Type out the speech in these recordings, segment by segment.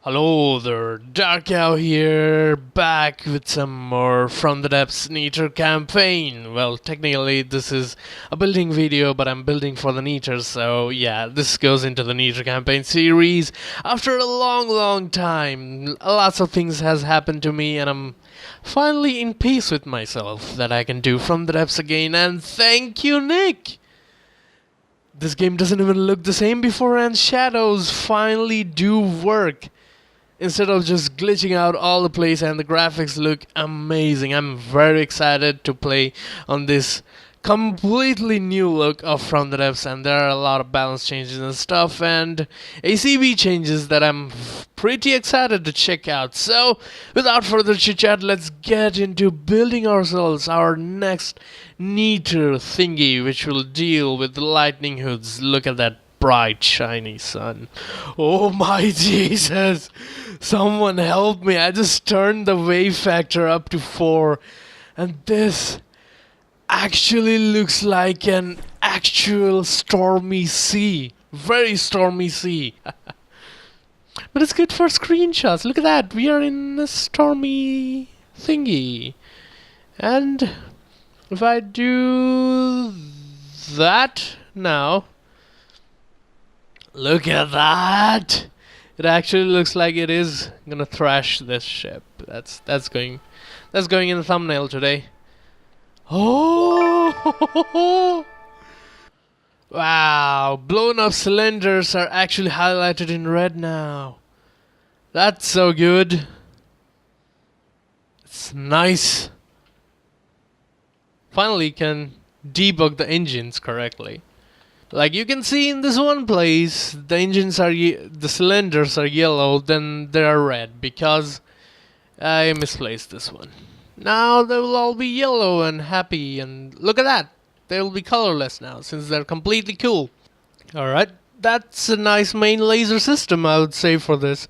Hello there, Dark Cow here, back with some more From the Depths NETER campaign. Well, technically this is a building video, but I'm building for the NETER, so yeah, this goes into the NETER campaign series. After a long time, lots of things has happened to me, and I'm finally in peace with myself that I can do From the Depths again, and thank you, Nick! This game doesn't even look the same before, and shadows finally do work. Instead of just glitching out all the place, and the graphics look amazing. I'm very excited to play on this completely new look of From the Depths, and there are a lot of balance changes and stuff and ACB changes that I'm pretty excited to check out. So without further chit chat, let's get into building ourselves our next NETER thingy, which will deal with the lightning hoods. Look at that bright shiny sun. Oh my Jesus, someone help me. I just turned the wave factor up to 4 and this actually looks like an actual stormy sea. Very stormy sea. But it's good for screenshots. Look at that, we are in a stormy thingy. And if I do that now, look at that! It actually looks like it is gonna thrash this ship. That's going in the thumbnail today. Oh! Wow! Blown up cylinders are actually highlighted in red now. That's so good. It's nice. Finally can debug the engines correctly. Like you can see in this one place, the the cylinders are yellow, then they are red because I misplaced this one. Now they will all be yellow and happy, and look at that, they will be colorless now since they're completely cool. Alright, that's a nice main laser system, I would say, for this.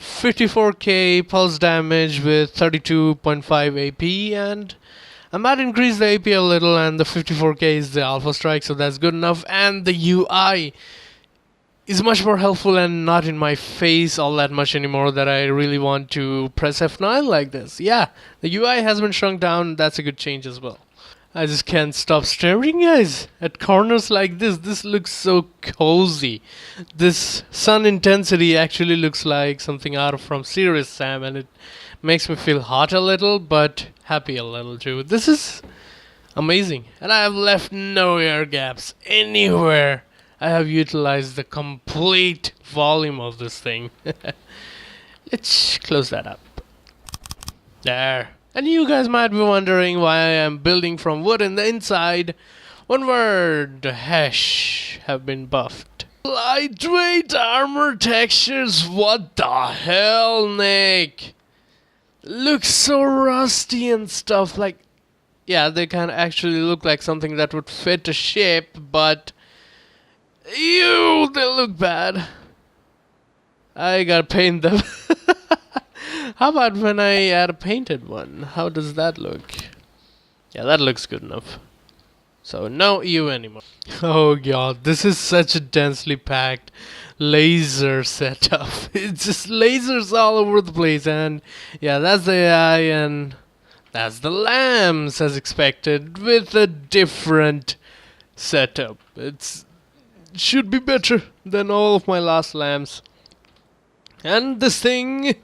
54k pulse damage with 32.5 AP, and I might increase the AP a little, and the 54k is the alpha strike, so that's good enough. And the UI is much more helpful and not in my face all that much anymore that I really want to press F9 like this. Yeah, the UI has been shrunk down, that's a good change as well. I just can't stop staring, guys, at corners like this. This looks so cozy. This sun intensity actually looks like something out of from Serious Sam, and it makes me feel hot a little, but happy a little too. This is amazing, and I have left no air gaps anywhere. I have utilized the complete volume of this thing. Let's close that up. There. And you guys might be wondering why I am building from wood in the inside. One word, the hash have been buffed. Lightweight armor textures, what the hell, Nick? Looks so rusty and stuff. Like, yeah, they can actually look like something that would fit a ship, but ew, they look bad. I gotta paint them. How about when I add a painted one? How does that look? Yeah, that looks good enough. So no ew anymore. Oh god, this is such a densely packed laser setup. It's just lasers all over the place, and yeah, that's the AI, and that's the lamps as expected with a different setup. It should be better than all of my last lamps. And this thing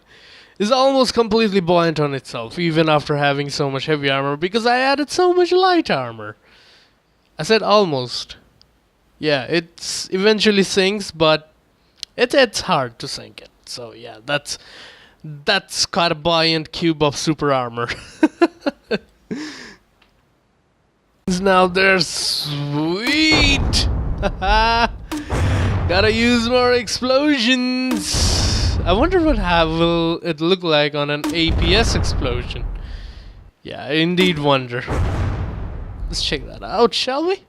is almost completely buoyant on itself, even after having so much heavy armor, because I added so much light armor. I said almost. Yeah, it eventually sinks, but it's hard to sink it. So yeah, that's quite a buoyant cube of super armor. Now they're sweet. Gotta use more explosions. I wonder what will it look like on an APS explosion. Yeah, I indeed wonder. Let's check that out, shall we?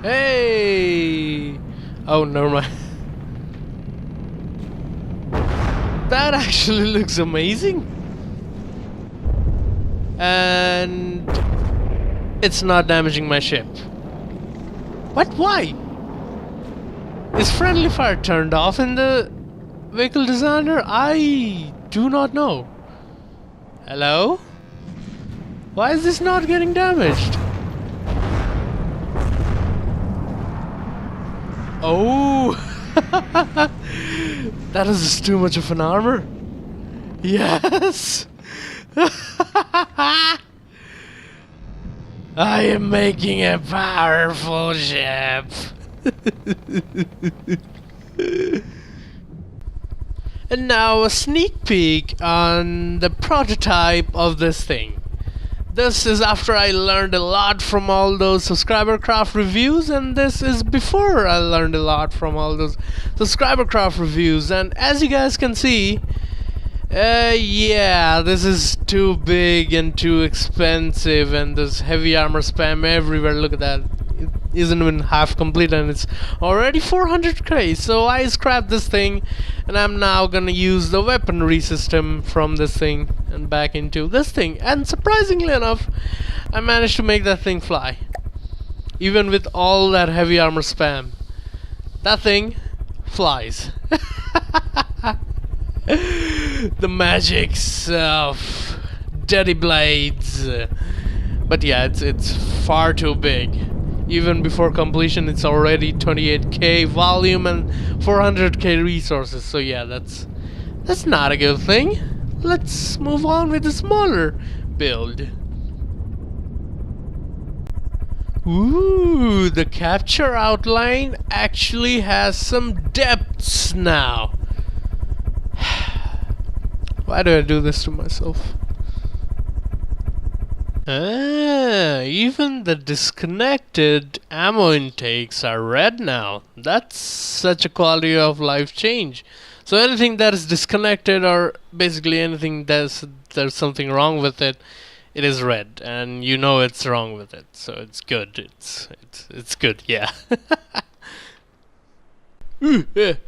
Hey! Oh, never mind. That actually looks amazing. And it's not damaging my ship. What? Why? Is friendly fire turned off in the vehicle designer? I do not know. Hello? Why is this not getting damaged? Oh! That is too much of an armor. Yes! I am making a powerful ship. And now a sneak peek on the prototype of this thing. This is after I learned a lot from all those subscriber craft reviews, and this is before I learned a lot from all those subscriber craft reviews. And as you guys can see, yeah, this is too big and too expensive, and there's heavy armor spam everywhere. Look at that. It isn't even half complete and it's already 400k. So I scrapped this thing and I'm now gonna use the weaponry system from this thing and back into this thing. And surprisingly enough, I managed to make that thing fly. Even with all that heavy armor spam, that thing flies. The magics of Daddy Blades. But yeah, it's far too big. Even before completion, it's already 28k volume and 400k resources. So yeah, that's not a good thing. Let's move on with the smaller build. Ooh, the capture outline actually has some depths now. Why do I do this to myself? Ah, even the disconnected ammo intakes are red now. That's such a quality of life change. So anything that is disconnected, or basically anything there's something wrong with it, it is red, and you know it's wrong with it. So it's good. It's good. Yeah. The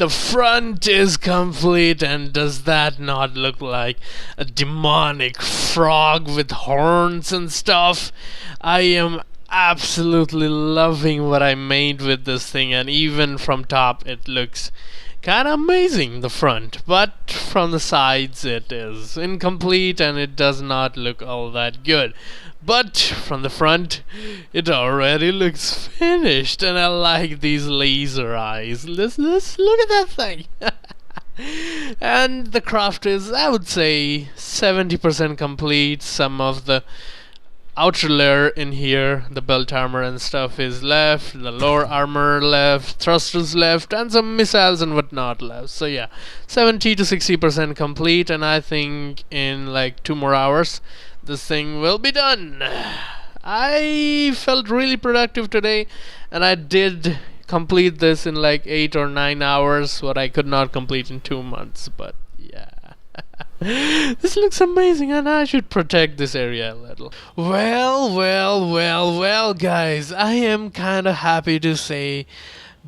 front is complete, and does that not look like a demonic frog with horns and stuff? I am absolutely loving what I made with this thing, and even from top it looks kind of amazing, the front, but from the sides it is incomplete and it does not look all that good. But from the front, it already looks finished, and I like these laser eyes. Let's look at that thing. And the craft is, I would say, 70% complete. Some of the outer layer in here, the belt armor and stuff, is left. The lower armor left, thrusters left, and some missiles and whatnot left. So yeah, 70 to 60% complete, and I think in like 2 more hours this thing will be done. I felt really productive today, and I did complete this in like 8 or 9 hours, what I could not complete in 2 months. But yeah. This looks amazing, and I should protect this area a little. Well, guys, I am kinda happy to say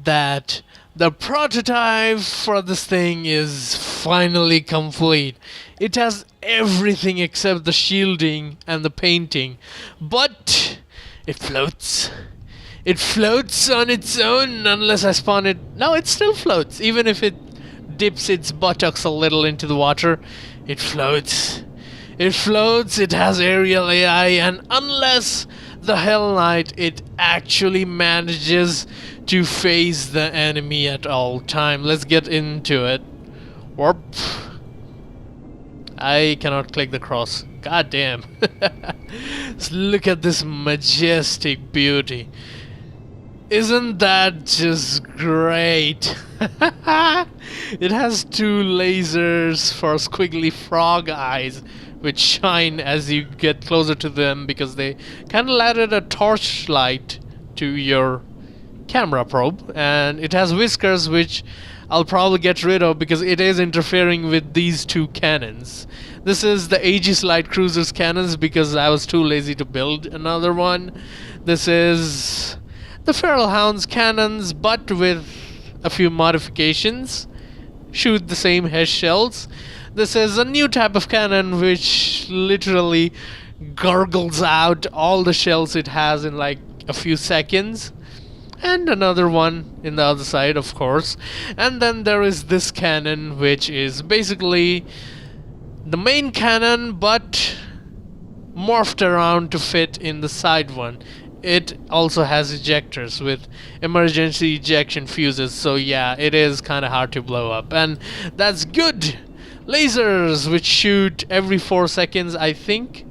that the prototype for this thing is finally complete. It has everything except the shielding and the painting, but it floats. It floats on its own unless I spawn it. No, it still floats. Even if it dips its buttocks a little into the water, it floats. It floats, it has aerial AI, and unless the Hell Knight, it actually manages to face the enemy at all time. Let's get into it. Warp. I cannot click the cross. God damn. Look at this majestic beauty. Isn't that just great? It has 2 lasers for squiggly frog eyes, which shine as you get closer to them because they kind of added a torchlight to your camera probe. And it has whiskers, which I'll probably get rid of because it is interfering with these 2 cannons. This is the Aegis Light Cruiser's cannons because I was too lazy to build another one. This is the Feral Hound's cannons, but with a few modifications. Shoot the same HESH shells. This is a new type of cannon which literally gargles out all the shells it has in like a few seconds. and another one in the other side, of course. And then there is this cannon, which is basically the main cannon, but morphed around to fit in the side one. It also has ejectors with emergency ejection fuses, so yeah, it is kind of hard to blow up, and that's good. Lasers, which shoot every 4 seconds, I think.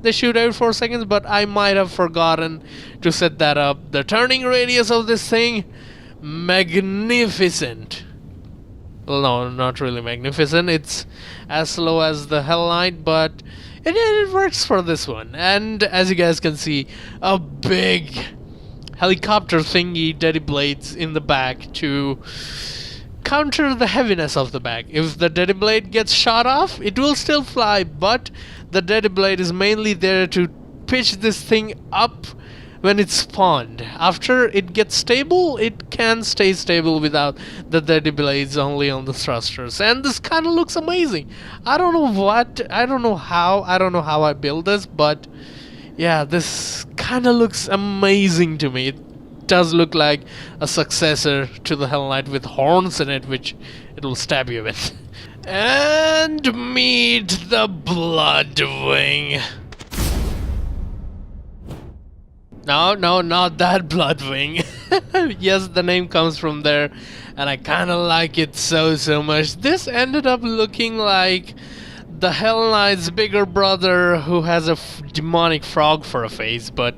They shoot every 4 seconds, but I might have forgotten to set that up. The turning radius of this thing, magnificent. Well, no, not really magnificent. It's as slow as the Hell Knight, but it works for this one. And as you guys can see, a big helicopter thingy daddy blades in the back to counter the heaviness of the bag. If the daddy blade gets shot off, it will still fly, but the daddy blade is mainly there to pitch this thing up when it's spawned. After it gets stable, it can stay stable without the daddy blades, only on the thrusters. And this kind of looks amazing. I don't know how I build this, but yeah, this kind of looks amazing to me. It does look like a successor to the Hell Knight with horns in it, which it will stab you with. And meet the bloodwing. No, not that bloodwing. Yes, the name comes from there, and I kind of like it so much. This ended up looking like the Hell Knight's bigger brother, who has a demonic frog for a face, but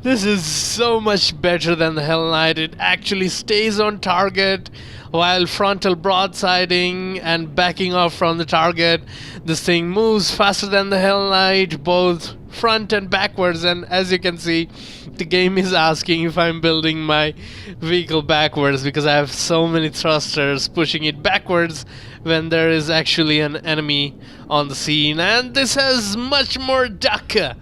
this is so much better than the Hell Knight. It actually stays on target while frontal broadsiding and backing off from the target. This thing moves faster than the Hell Knight, both front and backwards, and as you can see, the game is asking if I'm building my vehicle backwards because I have so many thrusters pushing it backwards when there is actually an enemy on the scene. And this has much more Daka.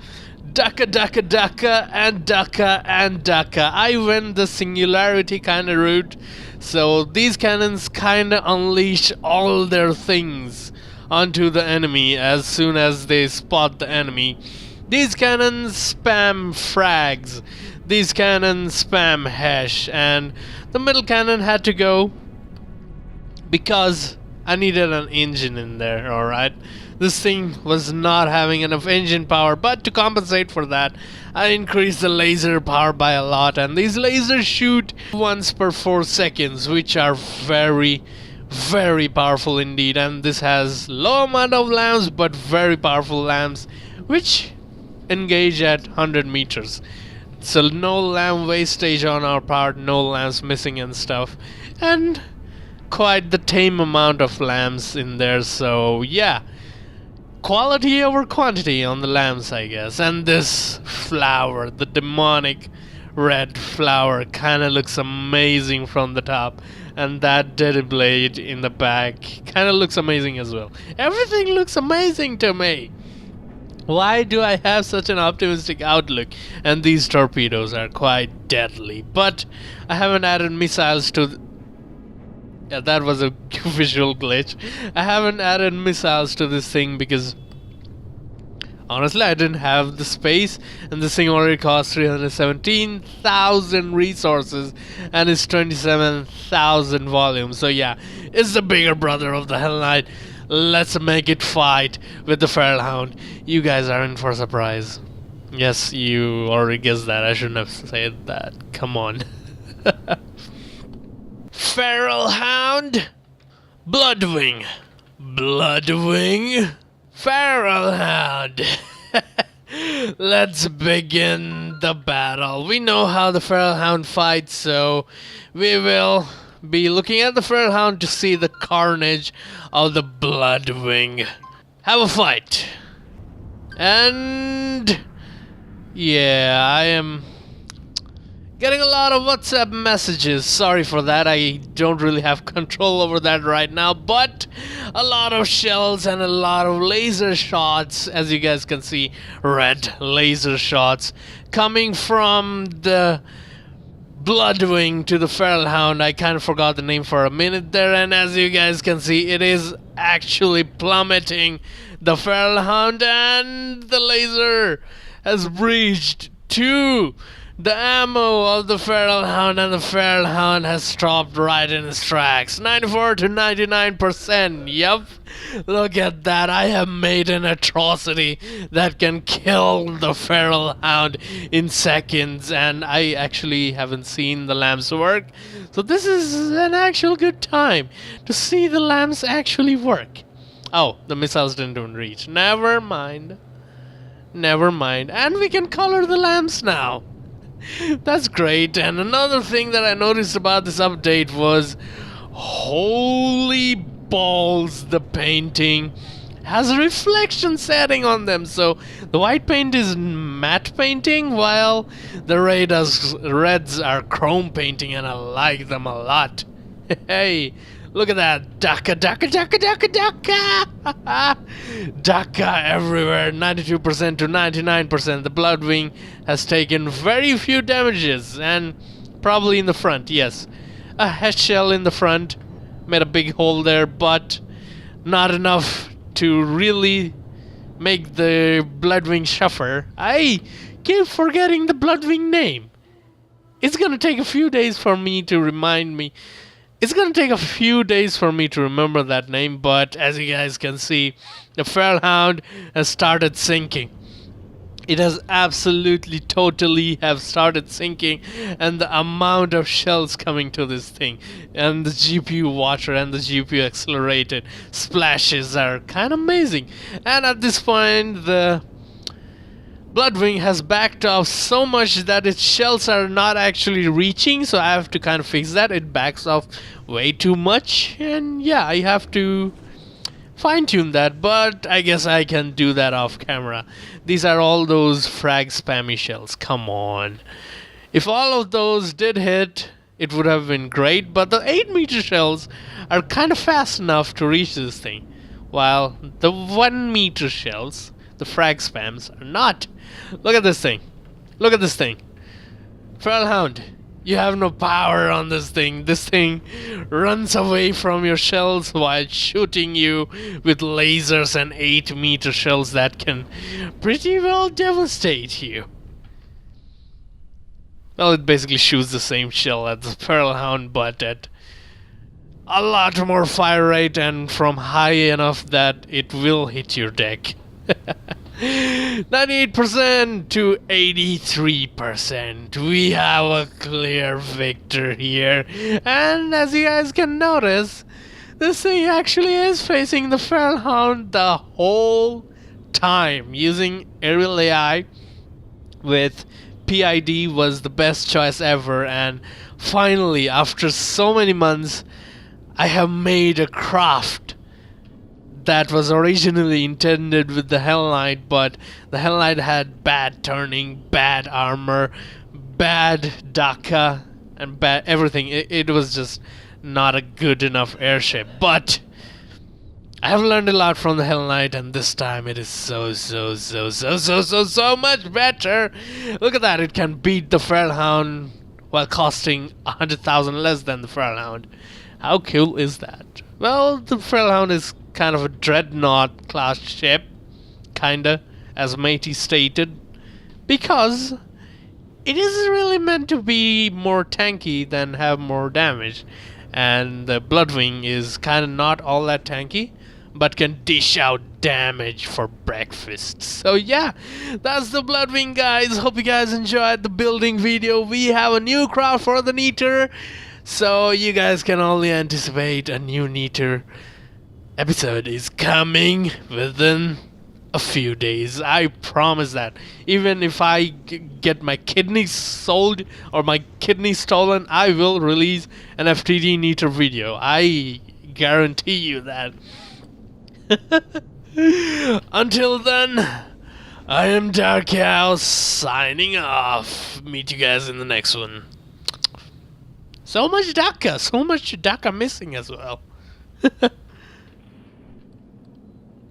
Daka, and Daka. I went the singularity kind of route, so these cannons kind of unleash all their things onto the enemy as soon as they spot the enemy. These cannons spam frags, these cannons spam hash, and the middle cannon had to go because I needed an engine in there, alright? This thing was not having enough engine power, but to compensate for that, I increased the laser power by a lot, and these lasers shoot once per 4 seconds, which are very powerful indeed. And this has low amount of lamps, but very powerful lamps, which engage at 100 meters. So no lamp wastage on our part, no lamps missing and stuff, and quite the tame amount of lamps in there, so yeah. Quality over quantity on the lamps, I guess. And this flower, the demonic red flower, kinda looks amazing from the top. And that daddy blade in the back kinda looks amazing as well. Everything looks amazing to me. Why do I have such an optimistic outlook? And these torpedoes are quite deadly. But I haven't added missiles to... Yeah, that was a visual glitch. I haven't added missiles to this thing because honestly I didn't have the space, and this thing already costs 317,000 resources and it's 27,000 volume. So yeah, it's the bigger brother of the Hell Knight. Let's make it fight with the Feral Hound. You guys are in for a surprise. Yes, you already guessed that. I shouldn't have said that. Come on. Feral Hound, Bloodwing, Feral Hound. Let's begin the battle. We know how the Feral Hound fights, so we will be looking at the Feral Hound to see the carnage of the Bloodwing. Have a fight. And yeah, I am getting a lot of WhatsApp messages. Sorry for that. I don't really have control over that right now, but a lot of shells and a lot of laser shots, as you guys can see, red laser shots coming from the Bloodwing to the Feral Hound. I kind of forgot the name for a minute there, and as you guys can see, it is actually plummeting the Feral Hound, and the laser has breached 2 The ammo of the feral hound, and the feral hound has stopped right in its tracks. 94 to 99%. Yup. Look at that. I have made an atrocity that can kill the feral hound in seconds. And I actually haven't seen the lambs work. So this is an actual good time to see the lambs actually work. Oh, the missiles didn't even reach. Never mind. Never mind. And we can color the lambs now. That's great. And another thing that I noticed about this update was, holy balls, the painting has a reflection setting on them. So the white paint is matte painting, while the reds are chrome painting, and I like them a lot. Hey, look at that. Daka, daka, daka, daka, daka. Daka everywhere. 92% to 99%. The bloodwing has taken very few damages, and probably in the front, yes. A head shell in the front made a big hole there, but not enough to really make the bloodwing suffer. I keep forgetting the bloodwing name. It's gonna take a few days for me to remind me. It's gonna take a few days for me to remember that name, but as you guys can see, the feral hound has started sinking. It has absolutely, totally have started sinking, and the amount of shells coming to this thing, and the GPU water and the GPU accelerated splashes are kind of amazing. And at this point, the bloodwing has backed off so much that its shells are not actually reaching, so I have to kind of fix that. It backs off way too much, and yeah, I have to fine-tune that, but I guess I can do that off camera. These are all those frag spammy shells. Come on. If all of those did hit, it would have been great, but the 8-meter shells are kind of fast enough to reach this thing, while the 1-meter shells, the frag spams, are not. Look at this thing. Look at this thing. Feral hound, you have no power on this thing. This thing runs away from your shells while shooting you with lasers and 8-meter shells that can pretty well devastate you. Well, it basically shoots the same shell as the feral hound, but at a lot more fire rate and from high enough that it will hit your deck. 98% to 83%. We have a clear victor here. And as you guys can notice, this thing actually is facing the feral hound the whole time. Using aerial AI with PID was the best choice ever, and finally, after so many months, I have made a craft that was originally intended with the Hell Knight, but the Hell Knight had bad turning, bad armor, bad Daka, and bad everything. It was just not a good enough airship. But I have learned a lot from the Hell Knight, and this time it is so much better. Look at that, it can beat the Feral Hound while costing 100,000 less than the Feral Hound. How cool is that? Well, the Feral Hound is kind of a dreadnought class ship, kinda, as Matey stated, because it is really meant to be more tanky than have more damage, and the bloodwing is kinda not all that tanky, but can dish out damage for breakfast. So yeah, that's the bloodwing, guys. Hope you guys enjoyed the building video. We have a new craft for the NETER, so you guys can only anticipate a new NETER episode is coming within a few days. I promise that. Even if I get my kidneys sold or my kidneys stolen, I will release an FTD NETER video. I guarantee you that. Until then, I am Dark Cow signing off. Meet you guys in the next one. So much Daka missing as well.